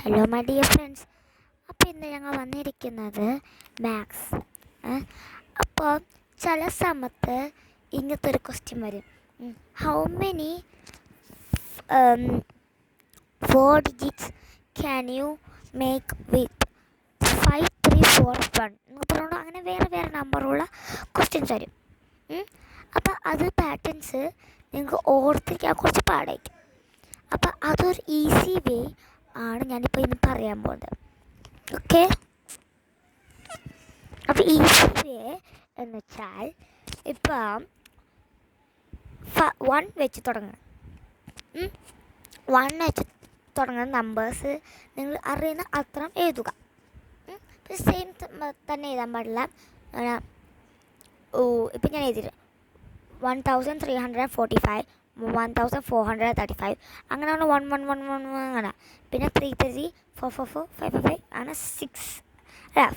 Hello my dear friends. അപ്പോൾ ഇന്ന് ഞങ്ങൾ വന്നിരിക്കുന്നത് മാത്സ്. അപ്പോൾ ചില സമയത്ത് ഇങ്ങനത്തെ ഒരു ക്വസ്റ്റ്യൻ വരും. How many 4 digits can you make വിത്ത് 5 3 4 1 എന്ന് പറഞ്ഞുകൊണ്ട് അങ്ങനെ വേറെ വേറെ നമ്പറുള്ള ക്വസ്റ്റ്യൻസ് വരും. അപ്പോൾ അത് പാറ്റേൺസ് നിങ്ങൾക്ക് ഓർത്തിരിക്കാൻ കുറച്ച് പാടായിരിക്കും. അപ്പോൾ അതൊരു ഈസി വേ ആണ് ഞാനിപ്പോൾ ഇന്ന് പറയാൻ പോകുന്നത്. ഓക്കെ, അപ്പോൾ ഈസി വേ എന്ന് വെച്ചാൽ ഇപ്പം 1 വെച്ച് തുടങ്ങുക. 1 വെച്ച് തുടങ്ങുന്ന നമ്പേഴ്സ് നിങ്ങൾ അറിയുന്ന അത്രം എഴുതുക. സെയിം തന്നെ എഴുതാൻ പാടില്ല. ഇപ്പം ഞാൻ എഴുതിയിട്ട് 1345 1435 അങ്ങനെയാണ് 1 1 1 1 അങ്ങനെ. പിന്നെ 3 3 4 4 4 5 5 അങ്ങനെ 6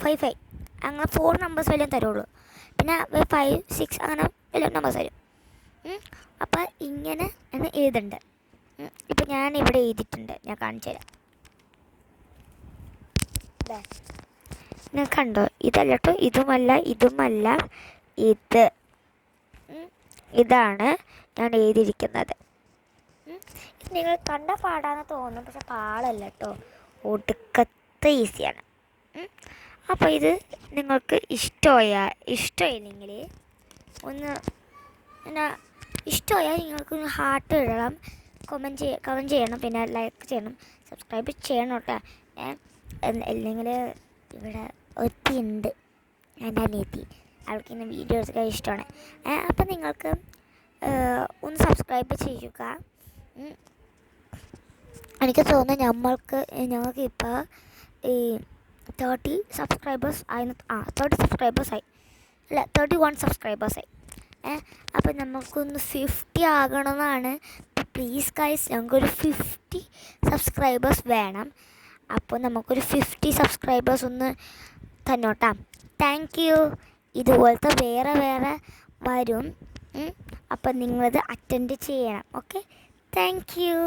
5 5 അങ്ങനെ 4 നമ്പേഴ്സ് വല്ലതും തരുള്ളൂ. പിന്നെ 5 6 അങ്ങനെ വല്ല നമ്പേഴ്സ് വരും. അപ്പം ഇങ്ങനെ ആണ് എഴുതേണ്ടത്. ഇപ്പം ഞാൻ ഇവിടെ എഴുതിയിട്ടുണ്ട്, ഞാൻ കാണിച്ചു തരാം. ഞാൻ കണ്ടോ, ഇതല്ല കേട്ടോ, ഇതുമല്ല ഇതാണ് ഞാൻ എഴുതിയിരിക്കുന്നത്. നിങ്ങൾ കണ്ട പാടാന്ന് തോന്നും, പക്ഷെ പാടല്ല കേട്ടോ, ഒടുക്കത്തെ ഈസിയാണ്. അപ്പോൾ ഇത് നിങ്ങൾക്ക് ഇഷ്ടമായില്ലെങ്കിൽ ഒന്ന് ഇഷ്ടമായാൽ നിങ്ങൾക്ക് ഹാർട്ട് ഇടണം, കമൻറ്റ് ചെയ്യണം, പിന്നെ ലൈക്ക് ചെയ്യണം, സബ്സ്ക്രൈബ് ചെയ്യണം കേട്ടോ. അല്ലെങ്കിൽ ഇവിടെ ഒത്തിയുണ്ട്, എൻ്റെ അനിയത്തി, അവൾക്ക് ഇന്ന് വീഡിയോസൊക്കെ ഇഷ്ടമാണ്. അപ്പം നിങ്ങൾക്ക് ഒന്ന് സബ്സ്ക്രൈബ് ചെയ്യുക. എനിക്ക് തോന്നുന്നു ഞങ്ങൾക്ക് ഇപ്പോൾ ഈ 30 സബ്സ്ക്രൈബേഴ്സ് ആയി. 30 സബ്സ്ക്രൈബേഴ്സായി അല്ല 31 സബ്സ്ക്രൈബേഴ്സായി. അപ്പം നമുക്കൊന്ന് 50 ആകണമെന്നാണ്. പ്ലീസ് ഗൈസ്, ഞങ്ങൾക്കൊരു 50 സബ്സ്ക്രൈബേഴ്സ് വേണം. അപ്പോൾ നമുക്കൊരു 50 സബ്സ്ക്രൈബേഴ്സ് ഒന്ന് തന്നോട്ടാ. Thank you. ഇതുപോലത്തെ വേറെ വരും. അപ്പം നിങ്ങളത് അറ്റൻഡ് ചെയ്യണം. Okay, thank you.